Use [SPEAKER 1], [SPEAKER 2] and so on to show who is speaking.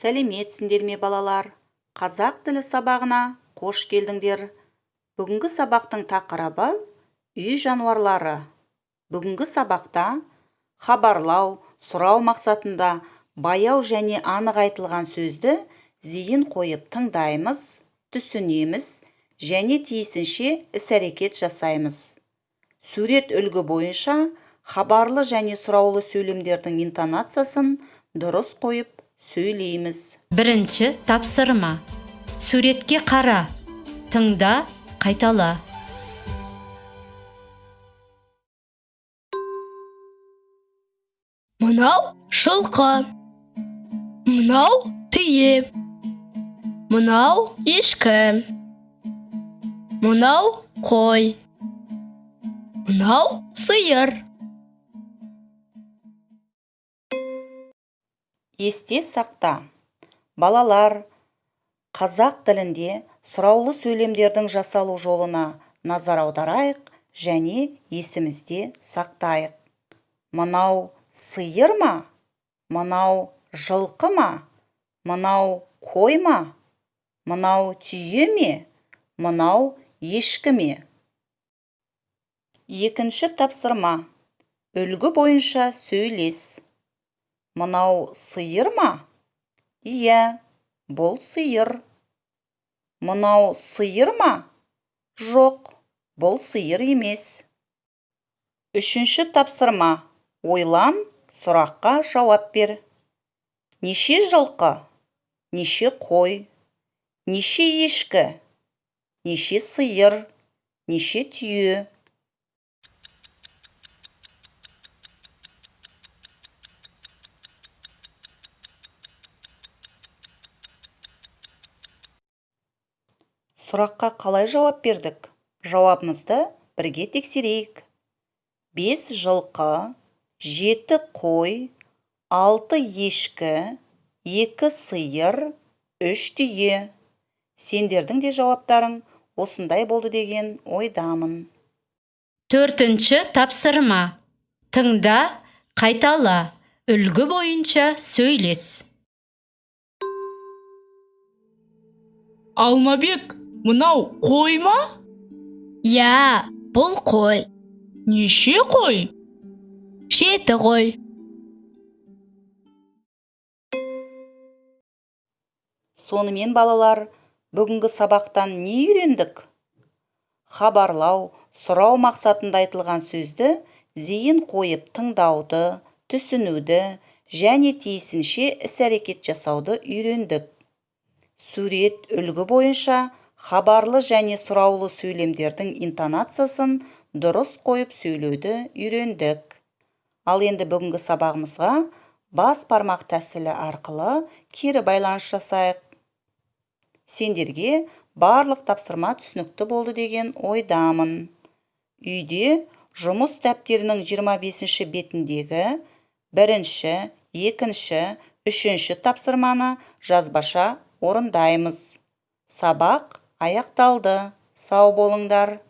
[SPEAKER 1] Сәлеметсіңдер ме балалар? Қазақ тілі сабағына қош келдіңдер. Бүгінгі сабақтың тақырыбы үй жануарлары. Бүгінгі сабақта хабарлау, сұрау мақсатында баяу және анық айтылған сөзді зейін қойып тыңдаймыз, түсінеміз және тиісінше іс-әрекет жасаймыз. Сурет үлгі бойынша хабарлы және сұраулы сөйлемдердің интонациясын дұрыс қойып сөйлейміз.
[SPEAKER 2] Бірінші тапсырма. Суретке қара, тыңда, қайтала.
[SPEAKER 3] Мынау жылқы, мынау түйе, мынау ешкі, мынау қой, мынау сиыр.
[SPEAKER 1] Есте сақта. Балалар, қазақ тілінде сұраулы сөйлемдердің жасалу жолына назар аударайық және есімізде сақтайық. Мынау сиыр ма? Мынау жылқы ма? Мынау қой ма? Мынау түйе ме? Мынау ешкі ме? Екінші тапсырма. Үлгі бойынша сөйлес. Мынау сиыр ма? Иә, бұл сиыр. Мынау сиыр ма? Жоқ, бұл сиыр емес. Үшінші тапсырма. Ойлан, сұраққа жауап бер. Неше жылқы? Неше қой? Неше ешкі? Неше сиыр? Неше түйе? Сұраққа қалай жауап бердік? Жауабымызды бірге тексерейік. 5 жылқы, 7 қой, 6 ешкі, 2 сиыр, 3 түйе. Сендердің де жауаптарың осындай болды деген ойдамын.
[SPEAKER 2] Төртінші тапсырма. Тыңда, қайтала. Үлгі бойынша сөйлес.
[SPEAKER 4] Алмабек, мынау қой ма?
[SPEAKER 3] Иә, бұл қой.
[SPEAKER 4] Неше қой?
[SPEAKER 3] 7 қой.
[SPEAKER 1] Сонымен балалар, бүгінгі сабақтан не үйрендік? Хабарлау, сұрау мақсатында айтылған сөзді зейін қойып тыңдауды, түсінуді және тиісінше іс-әрекет жасауды үйрендік. Сурет үлгі бойынша хабарлы және сұраулы сөйлемдердің интонациясын дұрыс қойып сөйлеуді үйрендік. Ал енді бүгінгі сабағымызға бас бармақ тәсілі арқылы кері байланыс жасайық. Сендерге барлық тапсырма түсінікті болды деген ойдамын. Үйде жұмыс дәптерінің 25-ші бетіндегі 1-ші, 2-ші, 3-ші тапсырманы жазбаша орындаймыз. Сабақ аяқталды. Сау болыңдар.